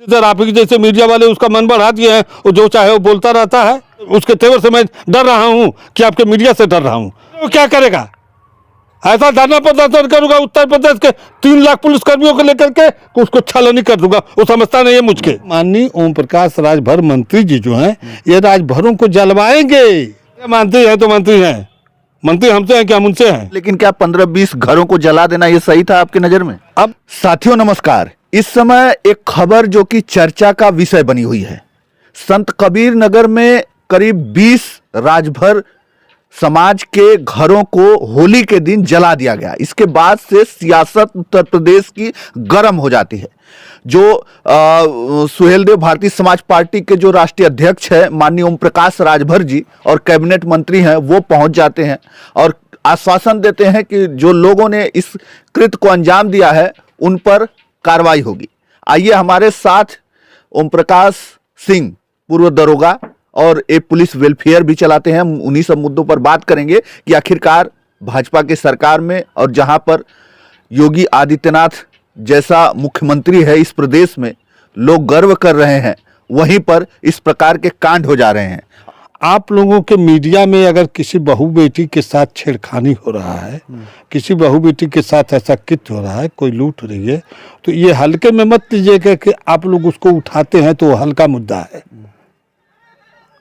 Sir आप ही जैसे media वाले उसका मन बढ़ा दिए हैं, वो जो चाहे वो बोलता रहता है। उसके तेवर से मैं डर रहा हूँ कि आपके मीडिया से डर रहा हूँ। वो क्या करेगा? ऐसा धरना प्रदर्शन करूंगा उत्तर प्रदेश के 3 लाख पुलिसकर्मियों को लेकर के, उसको छाननी कर दूंगा। वो समझता नहीं है मुझके। माननीय ओम प्रकाश राजभर मंत्री जी जो हैं, ये राजभरों को जलवाएंगे। मंत्री है तो मंत्री हैं, मंत्री हमसे हैं क्या हम उनसे हैं? लेकिन क्या 15-20 घरों को जला देना ये सही था आपकी नजर में? अब साथियों नमस्कार, इस समय एक खबर जो कि चर्चा का विषय बनी हुई है। संत कबीर नगर में करीब 20 राजभर समाज के घरों को होली के दिन जला दिया गया। इसके बाद से सियासत उत्तर प्रदेश की गर्म हो जाती है। जो सुहेलदेव भारतीय समाज पार्टी के जो राष्ट्रीय अध्यक्ष है माननीय ओम प्रकाश राजभर जी और कैबिनेट मंत्री हैं, वो पहुंच जाते हैं और आश्वासन देते हैं कि जो लोगों ने इस कृत्य को अंजाम दिया है उन पर कार्रवाई होगी। आइए हमारे साथ ओम प्रकाश सिंह, पूर्व दरोगा और एक पुलिस वेलफेयर भी चलाते हैं, उन्हीं सब मुद्दों पर बात करेंगे कि आखिरकार भाजपा के सरकार में और जहां पर योगी आदित्यनाथ जैसा मुख्यमंत्री है इस प्रदेश में, लोग गर्व कर रहे हैं, वहीं पर इस प्रकार के कांड हो जा रहे हैं। आप लोगों के मीडिया में अगर किसी बहू बेटी के साथ छेड़खानी हो रहा है, किसी बहू बेटी के साथ ऐसा कृत्य हो रहा है, कोई लूट रही है, तो ये हल्के में मत लीजिएगा कि आप लोग उसको उठाते हैं तो वो हल्का मुद्दा है।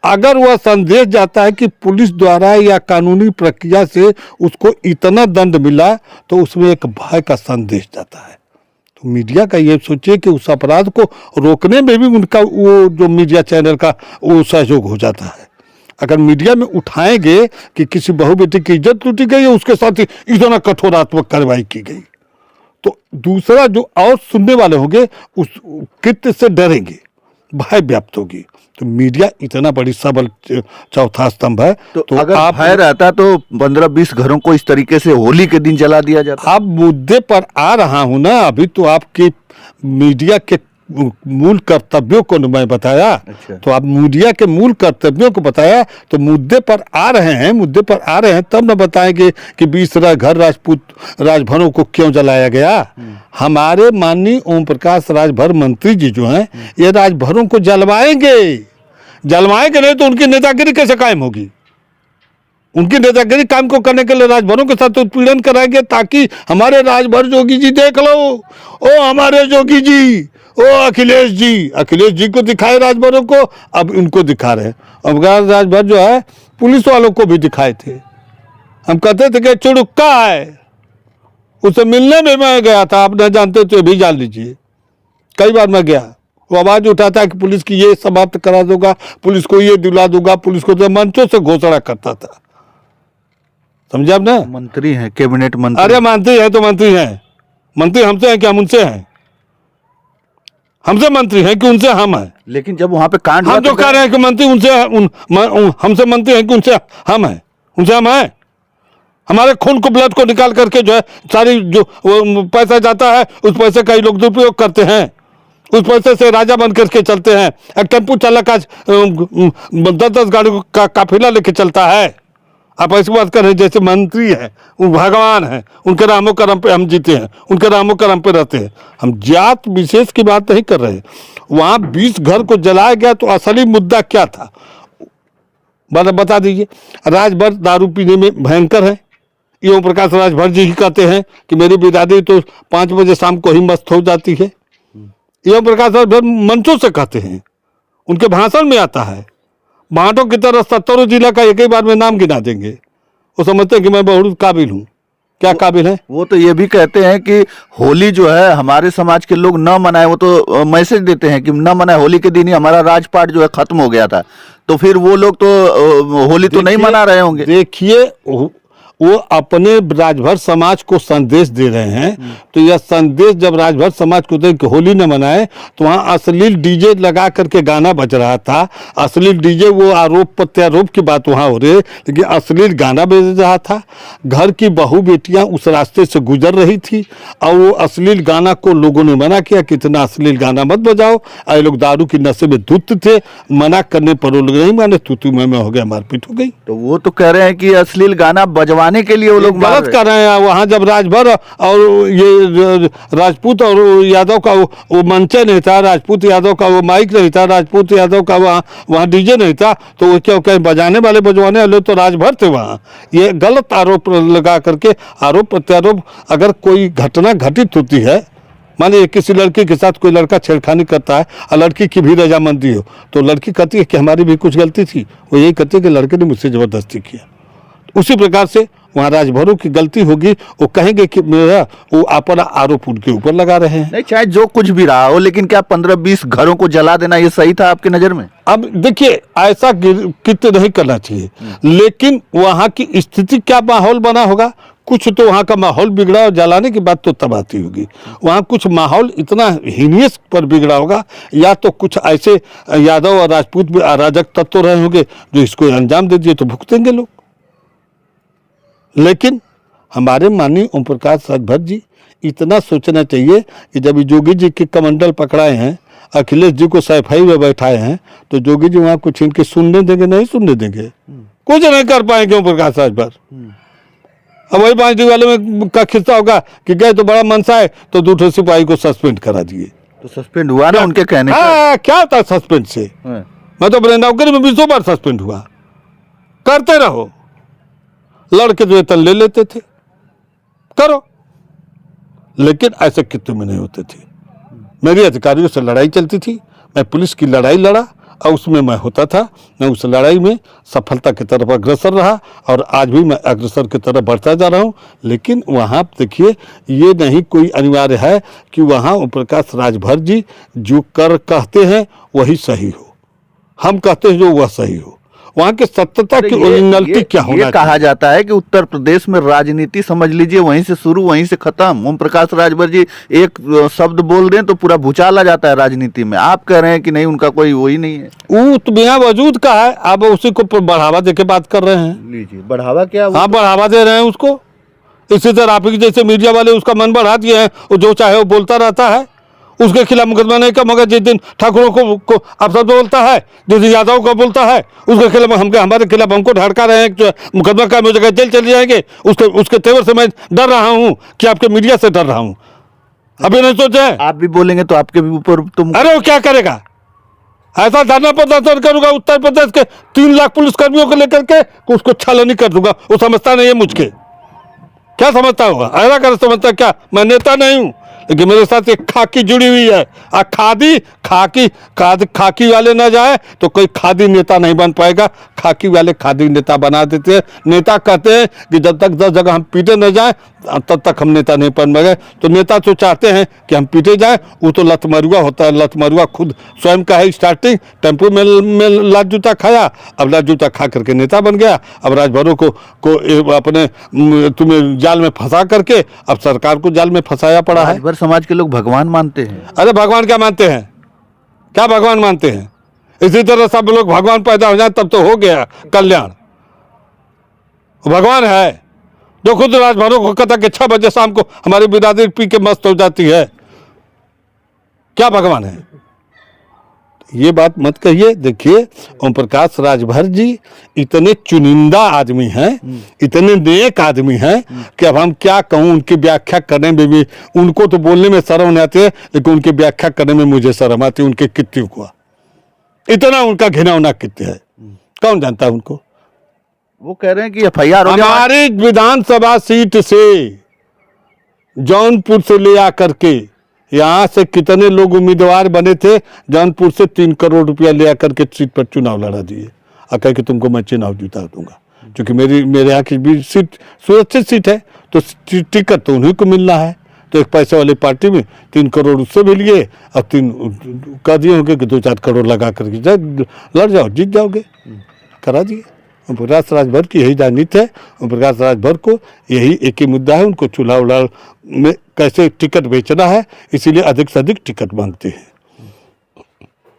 अगर वह संदेश जाता है कि पुलिस द्वारा या कानूनी प्रक्रिया से उसको इतना दंड मिला, तो उसमें एक भय का संदेश जाता है। तो मीडिया का ये सोचिए कि उस अपराध को रोकने में भी उनका वो जो मीडिया चैनल का वो सहयोग हो जाता है। अगर मीडिया में उठाएंगे कि किसी बहू बेटी की इज्जत लूटी गई है, उसके साथ इतना कठोरात्मक कार्रवाई की गई, तो दूसरा जो और सुनने वाले होंगे उस कृत्य से डरेंगे, भय व्याप्त होगी। तो मीडिया इतना बड़ी सबल चौथा स्तंभ है। तो अगर आप भय रहता तो 15-20 घरों को इस तरीके से होली के दिन जला दिया जाता। आप मुद्दे पर आ रहा हूं ना, अभी तो आपके मीडिया के मूल कर्तव्यों को मैं बताया। अच्छा। तो आप मीडिया के मूल कर्तव्यों को बताया, तो मुद्दे पर आ रहे हैं तब न बताएंगे कि 20 घर राजपूत राजभरों को क्यों जलाया गया। हमारे माननीय ओम प्रकाश राजभर मंत्री जी जो हैं, ये राजभरों को जलवाएंगे नहीं तो उनकी नेतागिरी कैसे कायम होगी? उनकी नेतागिरी काम को करने के लिए राजभरों के साथ उत्पीड़न कराएंगे, ताकि हमारे राजभर जोगी जी देख लो, ओ हमारे जोगी जी, ओ अखिलेश जी को दिखाए राजभरों को, अब इनको दिखा रहे हैं। अब राजभर जो है पुलिस वालों को भी दिखाए थे। हम कहते थे कि चुड़ुक्का है, उसे मिलने में मैं गया था, आप न जानते तो भी जान लीजिए। कई बार मैं गया, वो आवाज उठाता है कि पुलिस की ये समाप्त करा दूंगा, पुलिस को ये दिला दूंगा, पुलिस को तो मंचों से घोषणा करता था। समझे आप ना? मंत्री हैं, कैबिनेट मंत्री। अरे मंत्री है तो मंत्री हैं, मंत्री हमसे हैं क्या हम उनसे हैं? हमसे मंत्री हैं कि उनसे हम हैं? लेकिन जब वहां पे कांड हम जो कह रहे हैं कि मंत्री उनसे हमसे मंत्री हैं कि उनसे हम हैं? उनसे हम हैं? हमारे खून को, ब्लड को निकाल करके जो है सारी जो पैसा जाता है, उस पैसे का ही लोग दुरुपयोग करते हैं। उस पैसे से राजा बन करके चलते हैं। एक टेम्पू चालक आज 10-10 गाड़ी का काफिला लेके चलता है। आप ऐसी बात कर रहे हैं जैसे मंत्री हैं, वो भगवान हैं, उनके रामो करम पे हम जीते हैं, उनके रामो करम पे रहते हैं। हम जात विशेष की बात नहीं कर रहे। वहाँ 20 घर को जलाया गया, तो असली मुद्दा क्या था बता दीजिए। राजभर दारू पीने में भयंकर है। ये ओम प्रकाश राजभर जी ही कहते हैं कि मेरी बिरादरी तो 5 बजे शाम को ही मस्त हो जाती है। ये ओम प्रकाश राजभर मंचों से कहते हैं, उनके भाषण में आता है। बांटों की तरह 70 जिला का एक ही बार में नाम गिना देंगे। वो समझते हैं कि मैं बहुत काबिल हूँ। क्या काबिल है? वो तो ये भी कहते हैं कि होली जो है हमारे समाज के लोग न मनाए। वो तो मैसेज देते हैं कि न मनाए, होली के दिन ही हमारा राजपाट जो है खत्म हो गया था। तो फिर वो लोग तो होली तो नहीं मना रहे होंगे। देखिए, वो अपने राजभर समाज को संदेश दे रहे हैं। तो यह संदेश जब राजभर समाज को दे कि होली न मनाए, तो वहाँ अश्लील डीजे लगा करके गाना बज रहा था। अश्लील डीजे, वो आरोप प्रत्यारोप की बात वहाँ हो रही है, लेकिन अश्लील गाना बज रहा था। घर की बहू बेटियां उस रास्ते से गुजर रही थी और वो अश्लील गाना को लोगों ने मना किया कि इतना अश्लील गाना मत बजाओ। ये लोग दारू की नशे में धुत थे, मना करने पर वो लोग नहीं माने, तू मैं हो गया, मारपीट हो गई। तो वो तो कह रहे हैं कि अश्लील गाना बजवा बनवाने के लिए वो लोग मार गलत कर रहे हैं। वहाँ जब राजभर और ये राजपूत और यादव का वो मंचे नहीं था, राजपूत यादव का वो माइक नहीं था, राजपूत यादव का वहाँ डीजे नहीं था, तो वो क्या कहीं बजाने वाले बजवाने वाले तो राजभर थे वहाँ। ये गलत आरोप लगा करके आरोप प्रत्यारोप, अगर कोई घटना घटित होती है, मानिए किसी लड़की के साथ कोई लड़का छेड़खानी करता है और लड़की की भी रजामंदी हो, तो लड़की कहती है कि हमारी भी कुछ गलती थी, वो यही कहती है कि लड़के ने मुझसे ज़बरदस्ती किया। उसी प्रकार से वहाँ राजभरों की गलती होगी, वो कहेंगे कि मेरा वो अपना आरोप उनके ऊपर लगा रहे हैं। नहीं, चाहे जो कुछ भी रहा हो, लेकिन क्या 15-20 घरों को जला देना ये सही था आपकी नज़र में? अब देखिए, ऐसा कित नहीं करना चाहिए, लेकिन वहाँ की स्थिति क्या माहौल बना होगा, कुछ तो वहाँ का माहौल बिगड़ा और जलाने की बात तो तब आती होगी। वहाँ कुछ माहौल इतना हीनियस पर बिगड़ा होगा, या तो कुछ ऐसे यादव और राजपूत भी अराजक तत्व रहे होंगे जो इसको अंजाम दे दिए, तो भुगतेंगे लोग। लेकिन हमारे माननीय ओम प्रकाश राजभर जी इतना सोचना चाहिए कि जब जोगी जी के कमंडल पकड़ाए हैं, अखिलेश जी को सैफाई में बैठाए हैं, तो जोगी जी वहाँ कुछ इनके सुनने देंगे? नहीं सुनने देंगे, कुछ नहीं कर पाएंगे ओम प्रकाश राजभर। अब वही 5 डी वाले में का किस्सा होगा कि गए तो बड़ा मनसा है, तो 2 सिपाही को सस्पेंड करा दिए। तो सस्पेंड हुआ ना उनके कहने पर? क्या होता है सस्पेंड से? मैं तो अपने नौकरी में 20 बार सस्पेंड हुआ। करते रहो, लड़के जो वेतन ले लेते थे, करो, लेकिन ऐसे कितने में नहीं होते थे। मेरी अधिकारियों से लड़ाई चलती थी, मैं पुलिस की लड़ाई लड़ा और उसमें मैं होता था। मैं उस लड़ाई में सफलता की तरफ अग्रसर रहा और आज भी मैं अग्रसर की तरफ बढ़ता जा रहा हूँ। लेकिन वहाँ देखिए, ये नहीं कोई अनिवार्य है कि वहाँ ओम प्रकाश राजभर जी जो कहते हैं वही सही हो, हम कहते हैं जो वह सही हो। वहाँ के सत्यता की ओरिजिनलिटी क्या होना? ये कहा जाता है कि उत्तर प्रदेश में राजनीति समझ लीजिए वहीं से शुरू वहीं से खत्म। ओम प्रकाश राजभर जी एक शब्द बोल रहे हैं तो पूरा भूचाल आ जाता है राजनीति में। आप कह रहे हैं कि नहीं, उनका कोई वही नहीं है। वो तो बिना वजूद का है, आप उसी को बढ़ावा दे के बात कर रहे हैं। लीजिए, बढ़ावा क्या? हाँ, बढ़ावा दे रहे हैं उसको। इसी तरह आप ही जैसे मीडिया वाले उसका मन बढ़ा दिए हैं, वो जो चाहे वो बोलता रहता है। उसके खिलाफ मुकदमा नहीं का, मगर जिस दिन ठाकुरों को अपशब्द बोलता है, जिस दिन यादव को बोलता है, उसके खिलाफ हमारे खिलाफ हमको ढड़का रहे हैं, मुकदमा का मुझे जेल चले जाएंगे। उसके तेवर से मैं डर रहा हूँ कि आपके मीडिया से डर रहा हूँ। अभी नहीं सोचा है? आप भी बोलेंगे तो आपके भी ऊपर तुम। अरे वो क्या करेगा? ऐसा धरना प्रदर्शन करूंगा उत्तर प्रदेश के 3 लाख पुलिसकर्मियों को लेकर के, उसको छाननी कर दूंगा। वो समझता नहीं है मुझके, क्या समझता होगा? ऐसा कर समझता क्या मैं नेता नहीं हूँ? लेकिन मेरे साथ एक खाकी जुड़ी हुई है। खाकी वाले ना जाए तो कोई खादी नेता नहीं बन पाएगा। खाकी वाले खादी नेता बना देते हैं। नेता कहते हैं कि जब तक 10 जगह हम पीटे न जाए तब तक हम नेता नहीं बन पाएंगे। तो नेता तो चाहते हैं कि हम पीटे जाए, वो तो लतमरुआ होता है। लतमरुआ खुद स्वयं का है। स्टार्टिंग टेम्पो में लात जूता खाया, अब लात जूता खा करके नेता बन गया। अब राजभरों को अपने तुम्हें जाल में फंसा करके अब सरकार को जाल में फंसाया पड़ा है। समाज के लोग भगवान मानते हैं। अरे भगवान क्या मानते हैं? क्या भगवान मानते हैं? इसी तरह सब लोग भगवान पैदा हो जाए तब तो हो गया कल्याण। भगवान है जो खुद राजभरों को कहता कि 6 बजे शाम को हमारी बिरादरी पी के मस्त हो जाती है। क्या भगवान है? ये बात मत कहिए। देखिए, ओम प्रकाश राजभर जी इतने चुनिंदा आदमी हैं, इतने नेक आदमी हैं कि अब हम क्या कहूँ। उनकी व्याख्या करने में भी, उनको तो बोलने में शर्म नहीं आती है, लेकिन उनकी व्याख्या करने में मुझे शर्म आती है। उनके कृत्यों को, इतना उनका घिनौना कृत्य है, कौन जानता है उनको? वो कह रहे हैं कि FIR हमारी विधानसभा सीट से जौनपुर से ले आकर के यहाँ से कितने लोग उम्मीदवार बने थे। जौनपुर से 3 करोड़ रुपया ले आकर के सीट पर चुनाव लड़ा दिए और कह कि तुमको मैं चुनाव जीता दूंगा, क्योंकि मेरे यहाँ की भी सीट सुरक्षित सीट है, तो टिकट तो उन्हीं को मिलना है। तो एक पैसे वाली पार्टी में 3 करोड़ उससे भी लिए और 3 कह दिए होंगे कि 2-4 करोड़ लगा करके लड़ जाओ, जीत जाओगे, करा दिए। ओम प्रकाश राजभर की यही राजनीति है। ओम प्रकाश राजभर को यही एक ही मुद्दा है, उनको चूल्हा उड़ा में कैसे टिकट बेचना है, इसीलिए अधिक से अधिक टिकट मांगते हैं।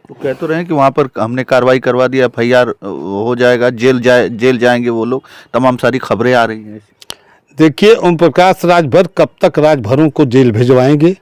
तो कह तो रहे हैं कि वहाँ पर हमने कार्रवाई करवा दिया, FIR हो जाएगा, जेल जाएंगे वो लोग, तमाम सारी खबरें आ रही हैं। देखिए, ओम प्रकाश राजभर कब तक राजभरों को जेल भिजवाएंगे,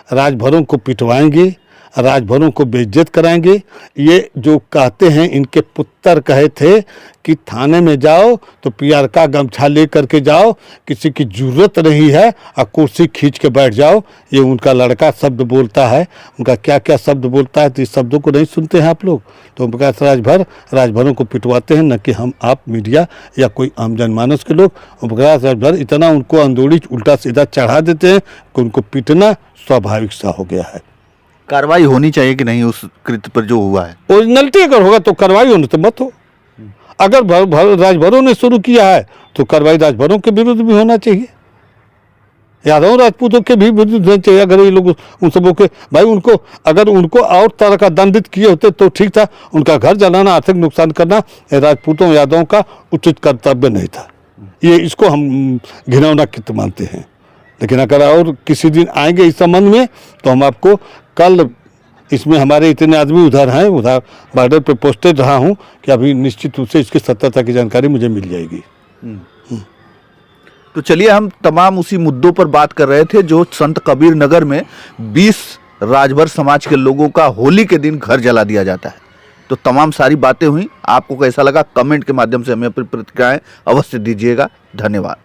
राजभरों को पिटवाएंगे, राजभरों को बेइज्जत कराएंगे। ये जो कहते हैं, इनके पुत्र कहे थे कि थाने में जाओ तो पीआर का गमछा ले करके जाओ, किसी की जरूरत नहीं है, और कुर्सी खींच के बैठ जाओ। ये उनका लड़का शब्द बोलता है, उनका क्या क्या शब्द बोलता है, तो इस शब्दों को नहीं सुनते हैं आप लोग। तो ओम प्रकाश राजभरों को पिटवाते हैं, न कि हम आप मीडिया या कोई आम जनमानस के लोग। ओम प्रकाश राजभर इतना उनको अंदोड़ी उल्टा सीधा चढ़ा देते हैं कि उनको पीटना स्वाभाविक सा हो गया है। कार्रवाई होनी चाहिए कि नहीं उस कृत्य पर जो हुआ है? ओरिजिनलिटी अगर होगा तो कार्रवाई होने तो मत हो। अगर राजभरों ने शुरू किया है तो कार्रवाई राजभरों के विरुद्ध भी होना चाहिए, यादव राजपूतों के भी विरुद्ध होना चाहिए। अगर ये लोग उन सबों के भाई उनको अगर उनको और तरह का दंडित किए होते तो ठीक था। उनका घर जलाना, आर्थिक नुकसान करना राजपूतों यादवों का उचित कर्तव्य नहीं था। ये इसको हम घिनौना कृत्य मानते हैं। लेकिन अगर और किसी दिन आएंगे इस संबंध में तो हम आपको कल, इसमें हमारे इतने आदमी उधर हैं, उधर बॉर्डर पे पोस्टेड रहा हूं कि अभी निश्चित रूप से इसकी सत्यता की जानकारी मुझे मिल जाएगी। तो चलिए, हम तमाम उसी मुद्दों पर बात कर रहे थे जो संत कबीर नगर में 20 राजभर समाज के लोगों का होली के दिन घर जला दिया जाता है। तो तमाम सारी बातें हुई। आपको कैसा लगा कमेंट के माध्यम से हमें अपनी प्रतिक्रियाएं अवश्य दीजिएगा। धन्यवाद।